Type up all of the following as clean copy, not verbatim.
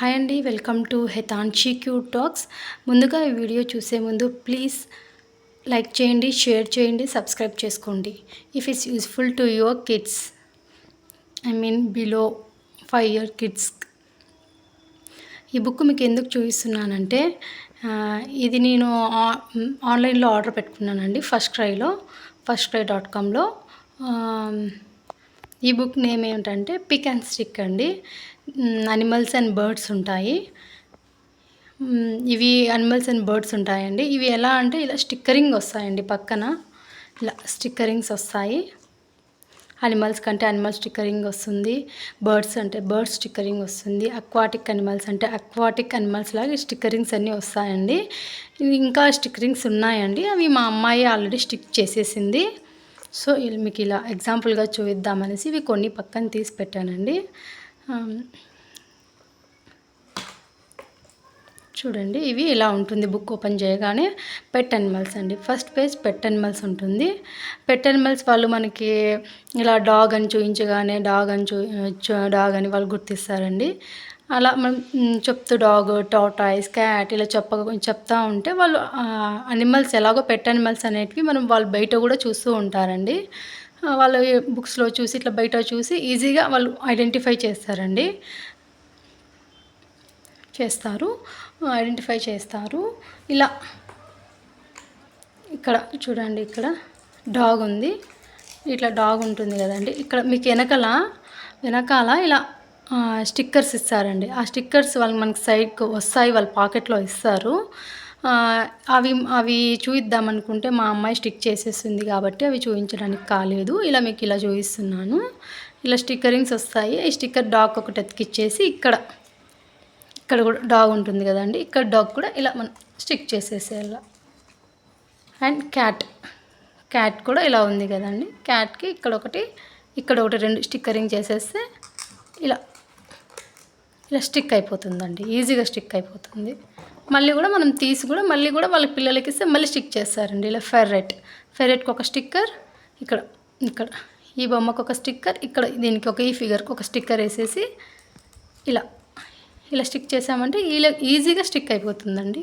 Hi అండి, welcome to హెతాన్షి cute talks. ముందుగా ఈ వీడియో చూసే ముందు ప్లీజ్ లైక్ చేయండి, షేర్ చేయండి, సబ్స్క్రైబ్ చేసుకోండి. If it's useful to your kids, below 5 year kids. ఈ బుక్ మీకు ఎందుకు చూపిస్తున్నానంటే ఇది నేను ఆన్లైన్లో ఆర్డర్ పెట్టుకున్నానండి, firstcry.comలో. ఈ బుక్ నేమ్ ఏమిటంటే పిక్ అండ్ స్టిక్ అండి. అనిమల్స్ అండ్ బర్డ్స్ ఉంటాయి. ఇవి అనిమల్స్ అండ్ బర్డ్స్ ఉంటాయండి. ఇవి ఎలా అంటే ఇలా స్టిక్కరింగ్ వస్తాయండి, పక్కన ఇలా స్టిక్కరింగ్స్ వస్తాయి. అనిమల్స్ కంటే అనిమల్ స్టిక్కరింగ్ వస్తుంది, బర్డ్స్ అంటే బర్డ్స్ స్టిక్కరింగ్ వస్తుంది, అక్వాటిక్ అనిమల్స్ అంటే అక్వాటిక్ అనిమల్స్ లాగా స్టిక్కరింగ్స్ అన్నీ వస్తాయండి. ఇంకా స్టిక్కరింగ్స్ ఉన్నాయండి, అవి మా అమ్మాయి ఆల్రెడీ స్టిక్ చేసేసింది. సో మీకు ఇలా ఎగ్జాంపుల్గా చూపిద్దామనేసి ఇవి కొన్ని పక్కన తీసి పెట్టానండి. చూడండి, ఇవి ఇలా ఉంటుంది. బుక్ ఓపెన్ చేయగానే పెట్ అనిమల్స్ అండి. ఫస్ట్ పేజ్ పెట్ అనిమల్స్ ఉంటుంది. పెట్ అనిమల్స్ వాళ్ళు మనకి ఇలా డాగ్ అని చూపించగానే డాగ్ అని వాళ్ళు గుర్తిస్తారండి. అలా మనం చెప్తూ డాగ్, టార్టాయిస్, క్యాట్ ఇలా చెప్తా ఉంటే వాళ్ళు అనిమల్స్ ఎలాగో పెట్ అనిమల్స్ అనేటివి మనం వాళ్ళు బయట కూడా చూస్తూ ఉంటారండి. వాళ్ళు బుక్స్లో చూసి ఇట్లా బయట చూసి ఈజీగా వాళ్ళు ఐడెంటిఫై ఐడెంటిఫై చేస్తారు. ఇలా ఇక్కడ చూడండి, ఇక్కడ డాగ్ ఉంది. ఇట్లా డాగ్ ఉంటుంది కదండి. ఇక్కడ మీకు వెనకాల ఇలా స్టిక్కర్స్ ఇస్తారండి. ఆ స్టిక్కర్స్ వాళ్ళు మనకి సైడ్కి వస్తాయి, వాళ్ళ పాకెట్లో ఇస్తారు. అవి చూపిద్దామనుకుంటే మా అమ్మాయి స్టిక్ చేసేస్తుంది కాబట్టి అవి చూపించడానికి కాలేదు. ఇలా మీకు ఇలా చూపిస్తున్నాను. ఇలా స్టిక్కరింగ్స్ వస్తాయి. ఈ స్టిక్కర్ డాగ్ ఒకటి ఎత్తికిచ్చేసి ఇక్కడ కూడా డాగ్ ఉంటుంది కదండి, ఇక్కడ డాగ్ కూడా ఇలా మనం స్టిక్ చేసేసేయాలి. అండ్ క్యాట్ కూడా ఇలా ఉంది కదండి, క్యాట్కి ఇక్కడ ఒకటి 2 స్టిక్కరింగ్ చేసేస్తే ఇలా స్టిక్ అయిపోతుందండి, ఈజీగా స్టిక్ అయిపోతుంది. మళ్ళీ కూడా మనం తీసి కూడా మళ్ళీ కూడా వాళ్ళ పిల్లలకి ఇస్తే మళ్ళీ స్టిక్ చేస్తారండి. ఇలా ఫెర్రెట్కి ఒక స్టిక్కర్, ఇక్కడ ఈ బొమ్మకు ఒక స్టిక్కర్, ఇక్కడ దీనికి ఈ ఫిగర్కి ఒక స్టిక్కర్ వేసేసి ఇలా స్టిక్ చేసామంటే ఈజీగా స్టిక్ అయిపోతుందండి.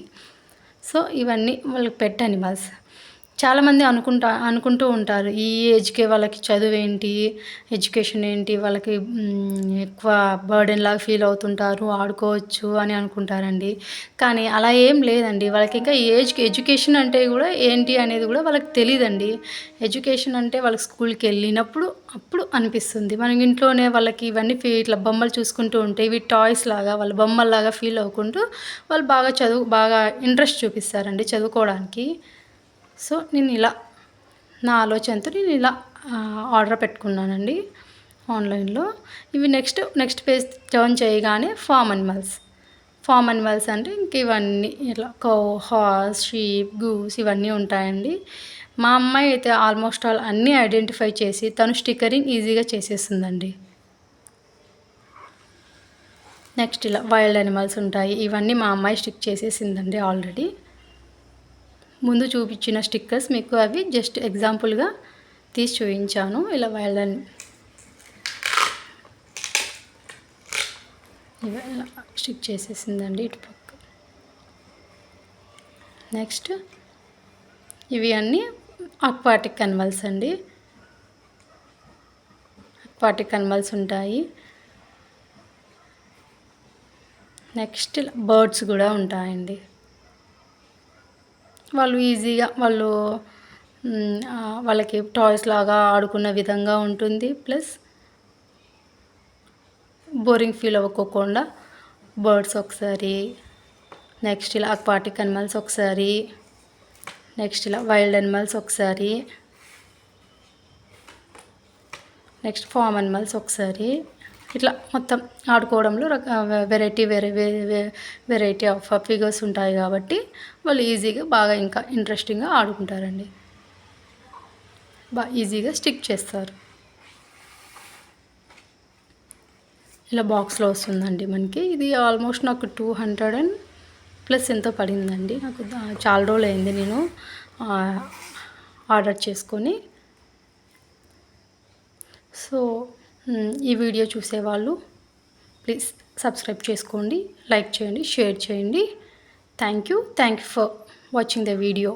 సో ఇవన్నీ వాళ్ళకి పెట్ అనిమల్స్. చాలామంది అనుకుంటూ ఉంటారు, ఈ ఏజ్కే వాళ్ళకి చదువు ఏంటి, ఎడ్యుకేషన్ ఏంటి, వాళ్ళకి ఎక్కువ బర్డెన్ లాగా ఫీల్ అవుతుంటారు, ఆడుకోవచ్చు అని అనుకుంటారండి. కానీ అలా ఏం లేదండి. వాళ్ళకి ఇంకా ఈ ఏజ్కి ఎడ్యుకేషన్ అంటే కూడా ఏంటి అనేది కూడా వాళ్ళకి తెలియదండి. ఎడ్యుకేషన్ అంటే వాళ్ళకి స్కూల్కి వెళ్ళినప్పుడు అప్పుడు అనిపిస్తుంది. మనం ఇంట్లోనే వాళ్ళకి ఇవన్నీ ఇట్లా బొమ్మలు చూసుకుంటూ ఉంటే ఇవి టాయ్స్ లాగా వాళ్ళ బొమ్మల్లాగా ఫీల్ అవ్వకుంటూ వాళ్ళు బాగా ఇంట్రెస్ట్ చూపిస్తారండి చదువుకోవడానికి. సో నేను ఇలా నా ఆలోచనతో నేను ఇలా ఆర్డర్ పెట్టుకున్నానండి ఆన్లైన్లో. ఇవి నెక్స్ట్ పేజ్ టర్న్ చేయగానే ఫామ్ అనిమల్స్ అంటే ఇంక ఇవన్నీ ఇట్లా కౌ, హార్స్, షీప్, గూస్ ఇవన్నీ ఉంటాయండి. మా అమ్మాయి అయితే ఆల్మోస్ట్ ఆల్ అన్నీ ఐడెంటిఫై చేసి తను స్టిక్కరింగ్ ఈజీగా చేసేస్తుందండి. నెక్స్ట్ ఇలా వైల్డ్ అనిమల్స్ ఉంటాయి. ఇవన్నీ మా అమ్మాయి స్టిక్ చేసేసిందండి ఆల్రెడీ. ముందు చూపించిన స్టిక్కర్స్ మీకు అవి జస్ట్ ఎగ్జాంపుల్గా తీసి చూపించాను. ఇలా వైల్డ్ ఇలా స్టిక్ చేసేసిందండి ఇటు పక్క. నెక్స్ట్ ఇవి అన్నీ అక్వాటిక్ అనిమల్స్ అండి. అక్వాటిక్ అనిమల్స్ ఉంటాయి. నెక్స్ట్ బర్డ్స్ కూడా ఉంటాయండి. వాళ్ళు ఈజీగా వాళ్ళకి టాయ్స్ లాగా ఆడుకున్న విధంగా ఉంటుంది. ప్లస్ బోరింగ్ ఫీల్ అవ్వకోకుండా బర్డ్స్ ఒకసారి, నెక్స్ట్ ఇలా అక్వాటిక్ అనిమల్స్ ఒకసారి, నెక్స్ట్ ఇలా వైల్డ్ అనిమల్స్ ఒకసారి, నెక్స్ట్ ఫామ్ అనిమల్స్ ఒకసారి, ఇట్లా మొత్తం ఆడుకోవడంలో వెరైటీ ఆఫ్ ఫిగర్స్ ఉంటాయి కాబట్టి వాళ్ళు ఈజీగా బాగా ఇంకా ఇంట్రెస్టింగ్గా ఆడుకుంటారండి, ఈజీగా స్టిక్ చేస్తారు. ఇలా బాక్స్లో వస్తుందండి మనకి. ఇది ఆల్మోస్ట్ నాకు 200+ ఎంతో పడిందండి. నాకు చాలా రోజులు అయింది నేను ఆర్డర్ చేసుకొని. సో ఈ వీడియో చూసేవాళ్ళు ప్లీజ్ సబ్స్క్రైబ్ చేసుకోండి, లైక్ చేయండి, షేర్ చేయండి. Thank you for watching the video.